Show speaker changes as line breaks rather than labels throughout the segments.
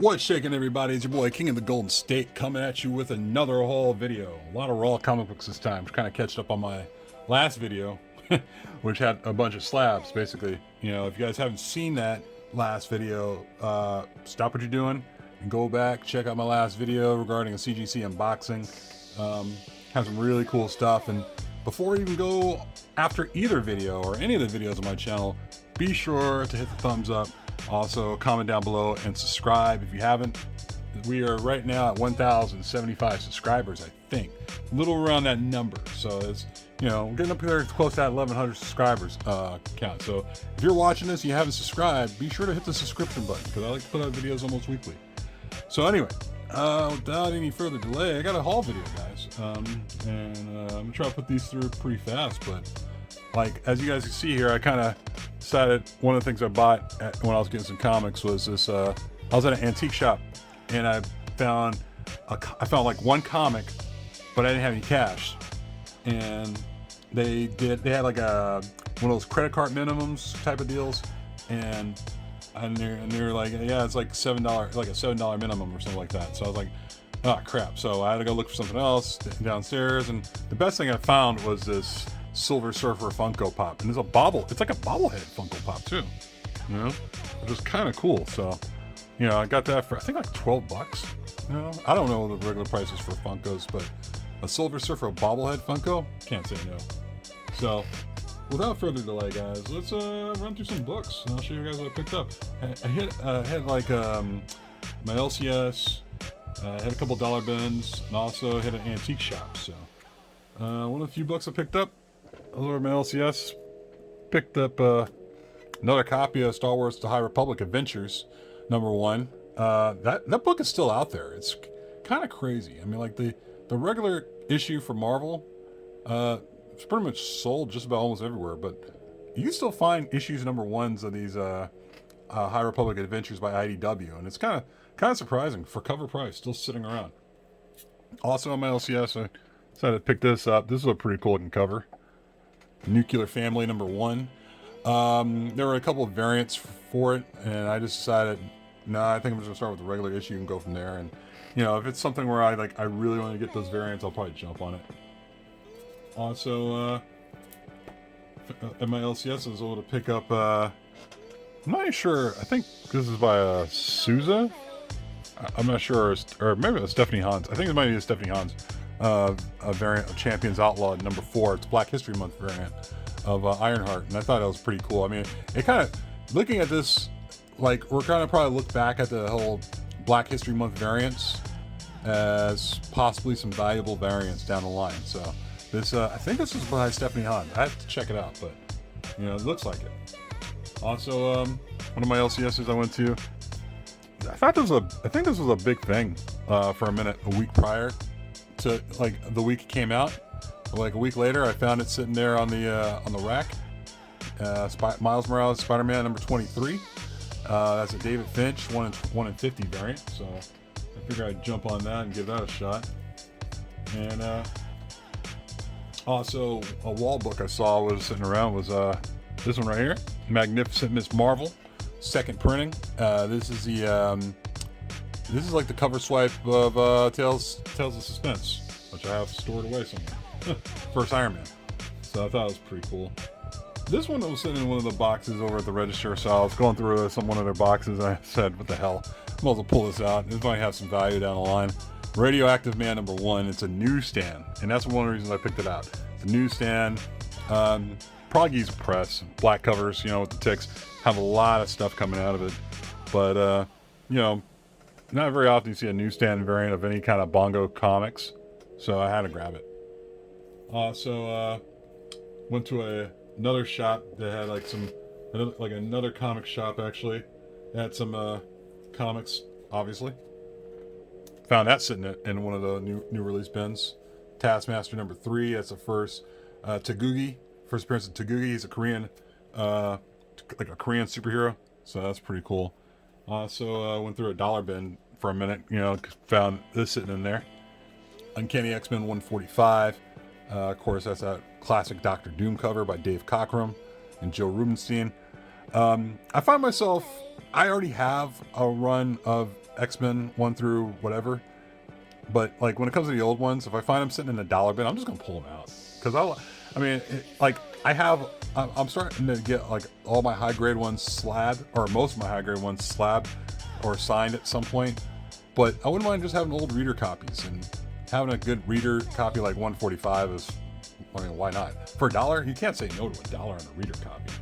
What's shaking, everybody? It's your boy King of the Golden State coming at you with another haul video. A lot of raw comic books this time, kind of catched up on my last video, which had a bunch of slabs, basically. You know, if you guys haven't seen that last video, stop what you're doing and go back, check out my last video regarding a CGC unboxing. Have some really cool stuff. And before we even go after either video or any of the videos on my channel, be sure to hit the thumbs up. Also, comment down below and subscribe if you haven't. We are right now at 1,075 subscribers, I think. A little around that number. So it's, you know, we're getting up there close to that 1,100 subscribers count. So if you're watching this and you haven't subscribed, be sure to hit the subscription button because I like to put out videos almost weekly. So anyway, without any further delay, I got a haul video, guys. I'm gonna try to put these through pretty fast, but like as you guys can see here, I kind of decided one of the things I bought when I was getting some comics was this. I was at an antique shop and I found like one comic, but I didn't have any cash. And they had like one of those credit card minimums type of deals, and they were like, yeah, it's like $7, like a $7 minimum or something like that. So I was like, oh crap. So I had to go look for something else downstairs, and the best thing I found was this Silver Surfer Funko Pop, and it's like a bobblehead Funko Pop too, you know, which is kind of cool. So, you know, I got that for I think like $12. You know, I don't know the regular prices for Funkos, but a Silver Surfer bobblehead Funko, can't say no. So, without further delay, guys, let's run through some books, and I'll show you guys what I picked up. I had like my LCS, had a couple dollar bins, and also hit an antique shop. So, one of the few books I picked up. Those are my LCS. Picked up another copy of Star Wars: The High Republic Adventures, #1. That book is still out there. It's kind of crazy. I mean, like the regular issue for Marvel, it's pretty much sold just about almost everywhere. But you can still find issues #1s of these High Republic Adventures by IDW, and it's kind of surprising for cover price, still sitting around. Also on my LCS, I decided to pick this up. This is a pretty cool looking cover. Nuclear Family #1. There were a couple of variants for it, and I just decided, no, I think I'm just gonna start with the regular issue and go from there. And you know, if it's something where I really want to get those variants, I'll probably jump on it. Also, at my LCS, I was able to pick up. I'm not sure. I think this is by Souza. I'm not sure, or maybe it's Stephanie Hans. I think it might be a Stephanie Hans. A variant of Champions Outlaw #4. It's Black History Month variant of Ironheart, and I thought that was pretty cool. I mean, it kind of, looking at this, like, we're kind of probably look back at the whole Black History Month variants as possibly some valuable variants down the line. So this, I think this is by Stephanie Hans. I have to check it out, but you know, it looks like it. Also, one of my LCSs I went to, I think this was a big thing for a minute, a week prior to like the week it came out. Like a week later, I found it sitting there on the rack. Miles Morales Spider-Man #23. That's a David Finch 1 in 50 variant. So I figured I'd jump on that and give that a shot. And also a wall book I saw was sitting around was this one right here, Magnificent Miss Marvel, second printing. This is like the cover swipe of Tales of Suspense, which I have stored away somewhere. First Iron Man. So I thought it was pretty cool. This one was sitting in one of the boxes over at the register, so I was going through one of their boxes, and I said, what the hell? I might as well pull this out. This might have some value down the line. Radioactive Man #1. It's a newsstand, and that's one of the reasons I picked it out. It's a newsstand. Proggy's press, black covers, you know, with the ticks. Have a lot of stuff coming out of it. But, you know, not very often you see a newsstand variant of any kind of Bongo comics, so I had to grab it. Also, went to another shop that had like another comic shop actually. It had some comics, obviously. Found that sitting in one of the new release bins. Taskmaster #3. That's the first Tagugi. First appearance of Tagugi. He's a Korean, like a Korean superhero. So that's pretty cool. Also went through a dollar bin for a minute. You know, found this sitting in there. Uncanny X-Men 145. Of course, that's that classic Doctor Doom cover by Dave Cockrum and Joe Rubenstein. I find myself, I already have a run of X-Men 1 through whatever. But like when it comes to the old ones, if I find them sitting in a dollar bin, I'm just gonna pull them out. Because I'm starting to get like all my high grade ones slabbed, or most of my high grade ones slabbed or signed at some point. But I wouldn't mind just having old reader copies, and having a good reader copy like 145 is, I mean, why not? For $1, you can't say no to $1 on a reader copy.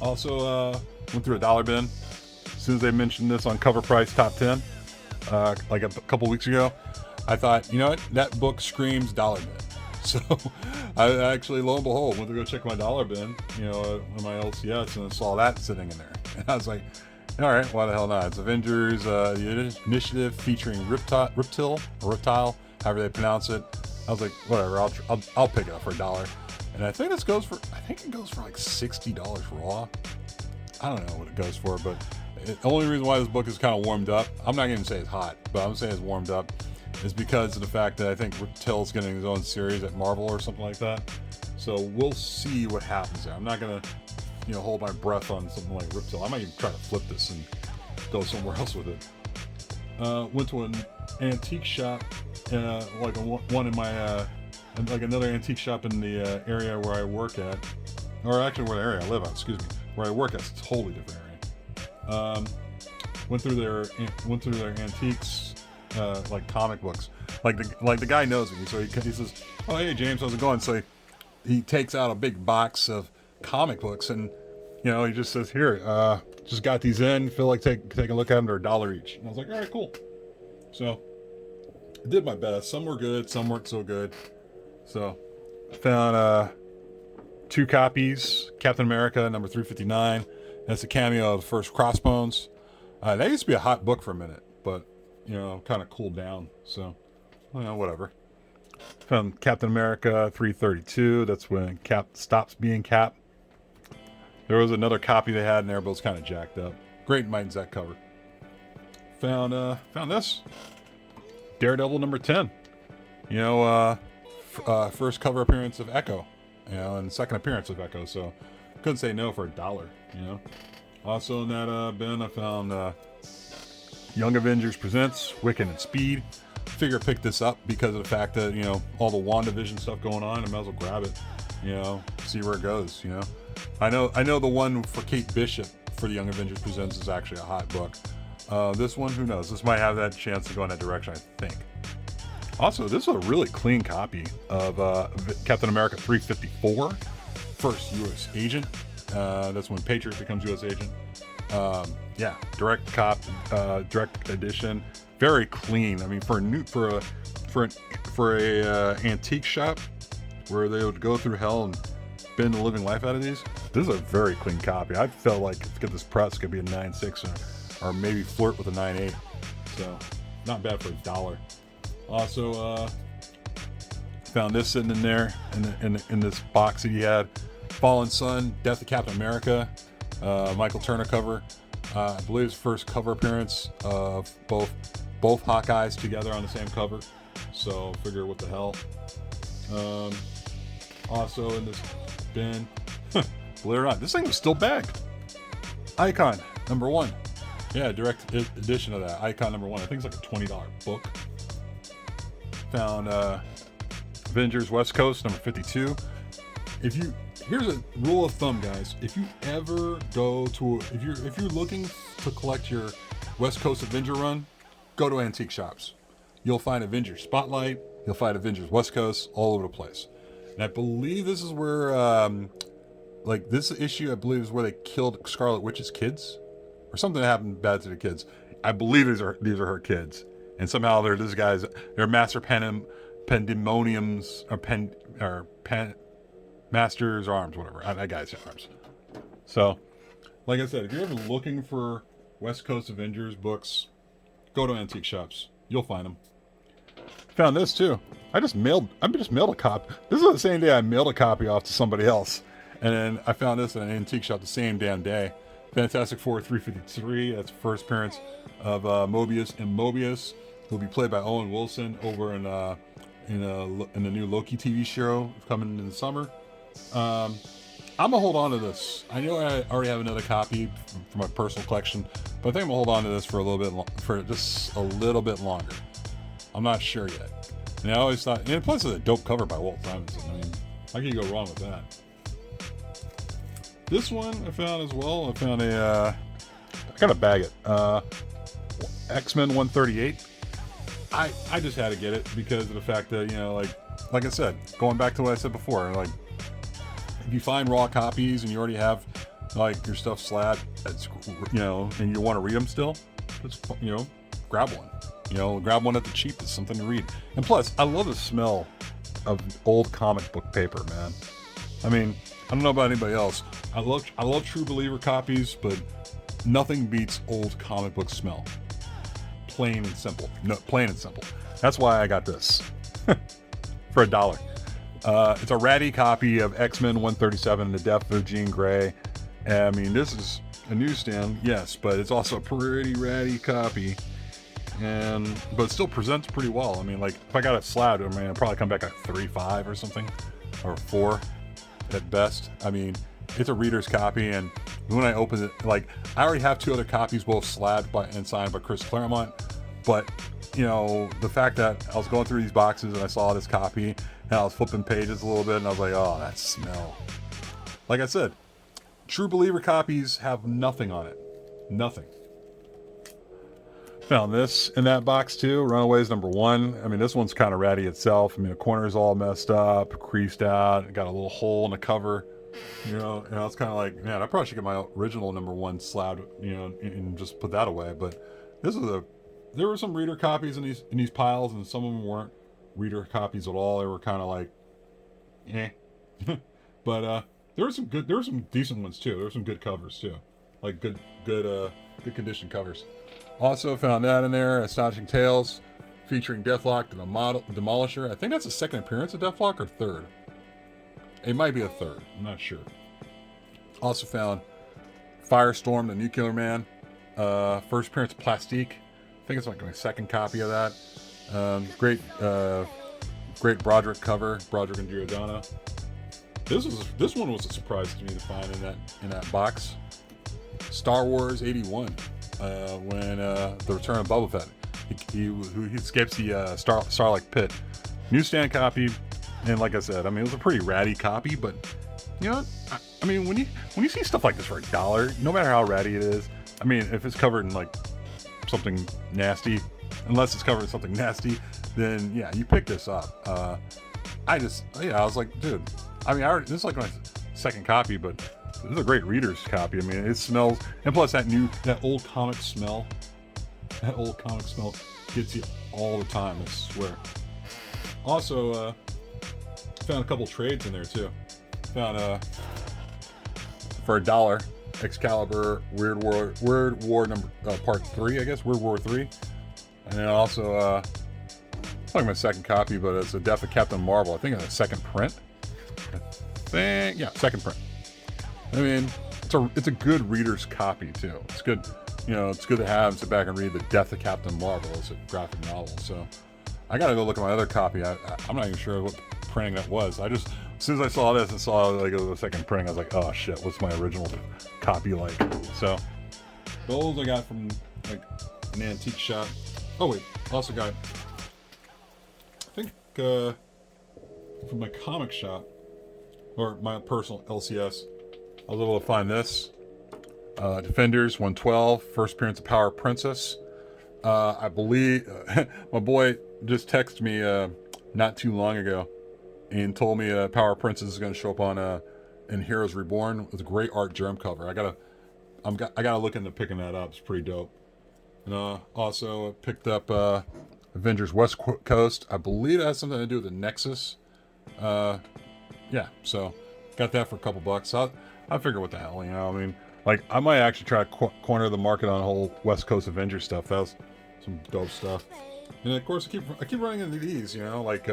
Also, went through a dollar bin. As soon as they mentioned this on Cover Price Top 10, like a couple weeks ago, I thought, you know what? That book screams dollar bin. So I actually, lo and behold, went to go check my dollar bin, you know, on my LCS, and I saw that sitting in there. And I was like, all right, why the hell not? It's Avengers, the initiative featuring Riptile, however they pronounce it. I was like, whatever, I'll pick it up for $1. And I think it goes for like $60 raw. I don't know what it goes for, but the only reason why this book is kind of warmed up, I'm not going to say it's hot, but I'm going to say it's warmed up, is because of the fact that I think Riptile's getting his own series at Marvel or something like that. So we'll see what happens there. I'm not going to, you know, hold my breath on something like Riptile. I might even try to flip this and go somewhere else with it. Went to an antique shop, like one in my, like another antique shop in the area where I work at, or actually where the area I live at, excuse me, where I work at. It's a totally different area. Went through their antiques, like comic books. Like the guy knows me, so he says, "Oh, hey James, how's it going?" So he takes out a big box of comic books, and you know, he just says, "Here, just got these in. Feel like take a look at them. They're $1 each." And I was like, "All right, cool." So I did my best. Some were good, some weren't so good. So I found 2 copies, Captain America number 359. That's a cameo of the first Crossbones. That used to be a hot book for a minute, but you know, kind of cooled down. So, you know, whatever. Found Captain America 332. That's when Cap stops being Cap. There was another copy they had in there, but it was kind of jacked up. Great Might and Zach cover. Found this Daredevil number 10. You know, first cover appearance of Echo, you know, and second appearance of Echo. So couldn't say no for $1. You know. Also in that bin, I found Young Avengers Presents Wiccan and Speed. Figure pick this up because of the fact that, you know, all the WandaVision stuff going on. I might as well grab it, you know, see where it goes. You know, I know the one for Kate Bishop for the Young Avengers Presents is actually a hot book. This one, who knows? This might have that chance to go in that direction, I think. Also, this is a really clean copy of Captain America 354, first U.S. agent. That's when Patriot becomes U.S. agent. Yeah, direct edition, very clean. I mean, for a antique shop where they would go through hell and bend the living life out of these, this is a very clean copy. I felt like to get this press could be a 9.6 or maybe flirt with a 9.8. So not bad for $1. Also, found this sitting in there in this box that he had. Fallen Sun, Death of Captain America, Michael Turner cover. I believe his first cover appearance of both Hawkeyes together on the same cover. So figure what the hell. Also in this bin, believe it or not, this thing was still bagged. Icon number 1. Yeah, direct edition of that. Icon number 1. I think it's like a $20 book. Found Avengers West Coast number 52. Here's a rule of thumb, guys. If you ever go to, if you're looking to collect your West Coast Avenger run, go to antique shops. You'll find Avengers Spotlight. You'll find Avengers West Coast all over the place. And I believe this is where, like this issue, I believe is where they killed Scarlet Witch's kids, or something that happened bad to the kids. I believe these are her kids, and somehow they're Master Pandemonium's Master's arms, whatever. That guy's arms. So, like I said, if you're ever looking for West Coast Avengers books, go to antique shops. You'll find them. Found this too. I just mailed a copy. This is the same day I mailed a copy off to somebody else, and then I found this at an antique shop the same damn day. Fantastic Four 353. That's the first appearance of Mobius, and Mobius will be played by Owen Wilson over in the new Loki TV show coming in the summer. I'm gonna hold on to this. I know I already have another copy for my personal collection, but I think I'm gonna hold on to this for a little bit, for just a little bit longer. I'm not sure yet. And I always thought, and plus it's a dope cover by Walt Simonson. I mean, how can you go wrong with that? This one I found as well. I found I gotta bag it. X-Men 138. I just had to get it because of the fact that, you know, like I said, going back to what I said before, like, if you find raw copies and you already have like your stuff slabbed, you know, and you want to read them still, just, you know, grab one. You know, grab one at the cheapest, something to read. And plus, I love the smell of old comic book paper, man. I mean, I don't know about anybody else. I love True Believer copies, but nothing beats old comic book smell. Plain and simple. No, plain and simple. That's why I got this for $1. It's a ratty copy of X-Men 137, The Death of Jean Grey. I mean, this is a newsstand, yes, but it's also a pretty ratty copy. But it still presents pretty well. I mean, like, if I got it slabbed, I mean, it'd probably come back at 3.5 or something, or 4 at best. I mean, it's a reader's copy, and when I open it, like, I already have 2 other copies, both slabbed and signed by Chris Claremont. But, you know, the fact that I was going through these boxes and I saw this copy, and I was flipping pages a little bit, and I was like, oh, that smell. Like I said, True Believer copies have nothing on it. Nothing. Found this in that box too, Runaways #1. I mean, this one's kind of ratty itself. I mean, the corner's all messed up, creased out, got a little hole in the cover. You know, and I was kind of like, man, I probably should get my original #1 slabbed, you know, and just put that away. But there were some reader copies in these piles, and some of them weren't reader copies at all. They were kind of like, eh. But there were some decent ones too. There were some good covers too, like good condition covers. Also found that in there, Astonishing Tales, featuring Deathlock, the Demolisher. I think that's the second appearance of Deathlock, or third. It might be a third, I'm not sure. Also found Firestorm, the Nuclear Man, first appearance of Plastique. I think it's like my second copy of that. Great Broderick cover, Broderick and Giordano. This one was a surprise to me to find in that box. Star Wars 81. When the Return of Boba Fett, he escapes the Sarlacc pit. Newsstand copy, and like I said, I mean, it was a pretty ratty copy, but you know what? I mean, when you see stuff like this for $1, no matter how ratty it is, I mean, if it's covered in like something nasty, unless it's covered in something nasty, then yeah, you pick this up. I was like, dude, I mean, this is like my second copy, but this is a great reader's copy. I mean, it smells, and plus that old comic smell. That old comic smell gets you all the time, I swear. Also, found a couple trades in there too. Found for $1, Excalibur Weird War number Part 3, I guess, Weird War 3. And then also, it's like my second copy, but it's a Death of Captain Marvel. I think it's a second print. Second print. I mean, it's a good reader's copy too. It's good, you know. It's good to have and sit back and read the Death of Captain Marvel. It's a graphic novel, so I gotta go look at my other copy. I'm not even sure what printing that was. As soon as I saw this and saw like it was a second printing, I was like, oh shit, what's my original copy like? So those I got from like an antique shop. Oh wait, also got, I think from my comic shop or my personal LCS. I was able to find this. Defenders 112, first appearance of Power Princess. I believe my boy just texted me not too long ago and told me Power Princess is going to show up on in Heroes Reborn with a great art germ cover. I gotta look into picking that up. It's pretty dope. And also picked up Avengers West Coast. I believe that has something to do with the Nexus. Yeah, so got that for a couple bucks. I figure what the hell, you know. I mean, like, I might actually try to corner the market on the whole West Coast Avengers stuff. That was some dope stuff. And of course, I keep running into these, you know, like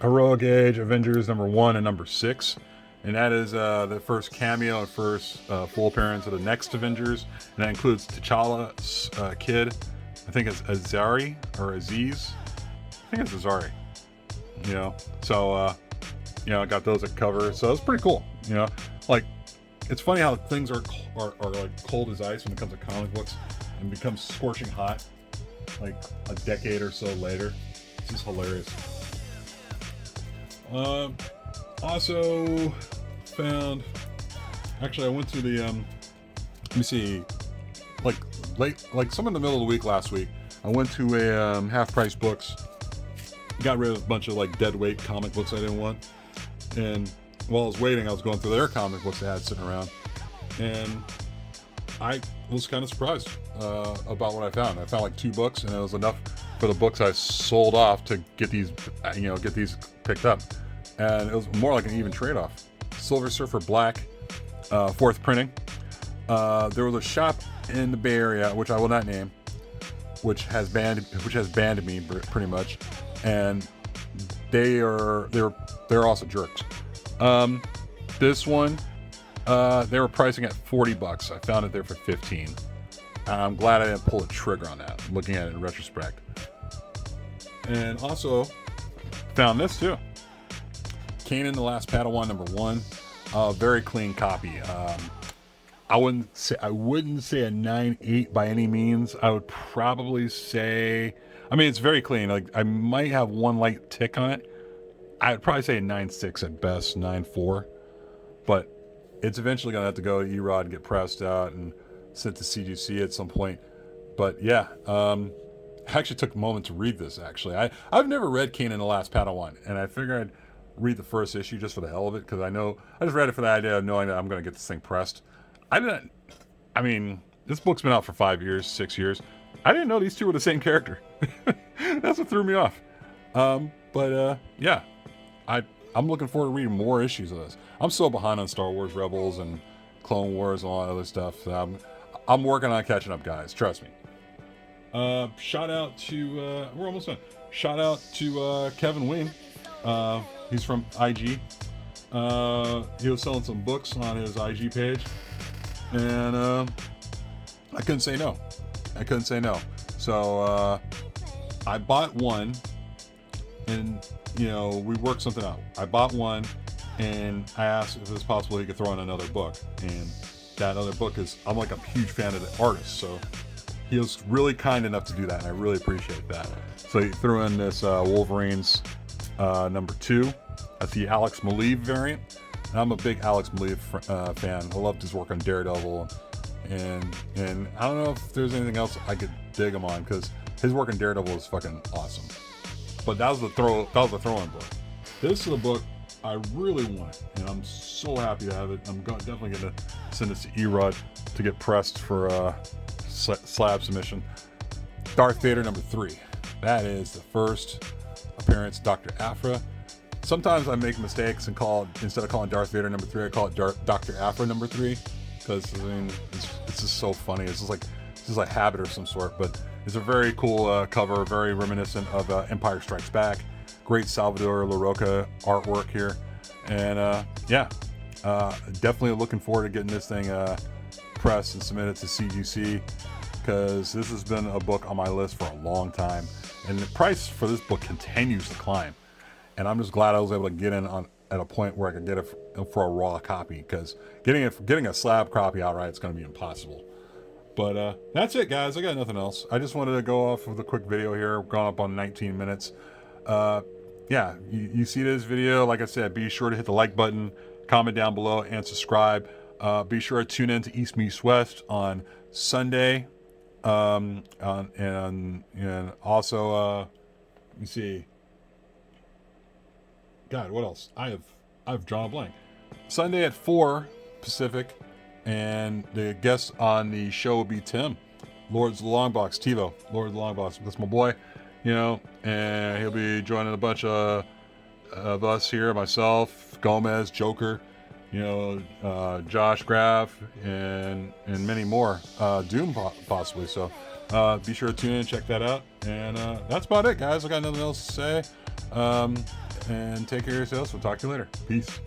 Heroic Age Avengers #1 and #6, and that is the first cameo and first full appearance of the next Avengers, and that includes T'Challa's kid. I think it's Azari or Aziz. I think it's Azari. You know, so You know, I got those at cover, so it's pretty cool. You know, like it's funny how things are like cold as ice when it comes to comic books, and becomes scorching hot like a decade or so later. It's just hilarious. Also found. Actually, I went to the let me see, like some in the middle of the week last week. I went to a Half Price Books. Got rid of a bunch of like dead weight comic books I didn't want. And while I was waiting, I was going through their comic books they had sitting around, and I was kind of surprised about what I found. I found like 2 books, and it was enough for the books I sold off to get these, get these picked up. And it was more like an even trade-off. Silver Surfer Black, 4th printing. There was a shop in the Bay Area, which I will not name, which has banned me pretty much, and they're also jerks. This one, they were pricing at $40. I found it there for 15. I'm glad I didn't pull a trigger on that, looking at it in retrospect. And also found this too. Kanan the Last Padawan #1. Very clean copy. I wouldn't say a 9.8 by any means. I would probably say, I mean, it's very clean. Like, I might have one light tick on it. I'd probably say a 9.6 at best, 9.4. But it's eventually going to have to go to Erod, get pressed out, and sent to CGC at some point. But yeah, I actually took a moment to read this, actually. I've never read Kanan the Last Padawan, and I figured I'd read the first issue just for the hell of it, because I just read it for the idea of knowing that I'm going to get this thing pressed. I mean, this book's been out for 5 years, 6 years. I didn't know these two were the same character. That's what threw me off. Yeah, I'm looking forward to reading more issues of this. I'm so behind on Star Wars Rebels and Clone Wars and all that other stuff. I'm working on catching up, guys. Trust me. Shout out to we're almost done. Shout out to Kevin Wing. He's from IG. He was selling some books on his IG page, and I couldn't say no. So I bought one, and we worked something out. I bought one, and I asked if it was possible he could throw in another book, and that other book is, I'm like a huge fan of the artist, so he was really kind enough to do that, and I really appreciate that. So he threw in this Wolverines #2. That's the Alex Maleev variant. And I'm a big Alex Maleev fan. I loved his work on Daredevil, and I don't know if there's anything else I could dig him on, because his work on Daredevil is fucking awesome. But that was the throw-in book. This is a book I really want, and I'm so happy to have it. I'm definitely going to send this to Erod to get pressed for slab submission. Darth Vader #3. That is the first appearance of Dr. Aphra. Sometimes I make mistakes and instead of calling Darth Vader #3, I call it Dr. Aphra #3, because I mean it's just so funny. It's just like habit or some sort, but it's a very cool cover, very reminiscent of Empire Strikes Back. Great Salvador LaRocca artwork here, and definitely looking forward to getting this thing pressed and submitted to CGC, because this has been a book on my list for a long time, and the price for this book continues to climb. And I'm just glad I was able to get in at a point where I could get it for a raw copy, because getting a slab copy outright is going to be impossible. But that's it, guys. I got nothing else. I just wanted to go off with a quick video here. We've gone up on 19 minutes. Yeah, you see this video, like I said, be sure to hit the like button, comment down below, and subscribe. Be sure to tune in to East Meets West on Sunday. And also, let me see. God, what else? I've drawn a blank. Sunday at 4 Pacific, and the guest on the show will be Tim, Lords of the Long Box, TiVo, Lord of the Long Box. That's my boy, and he'll be joining a bunch of us here, myself, Gomez, Joker, Josh Graff, and many more, Doom possibly. So be sure to tune in and check that out. And that's about it, guys. I got nothing else to say. And take care of yourselves. We'll talk to you later. Peace.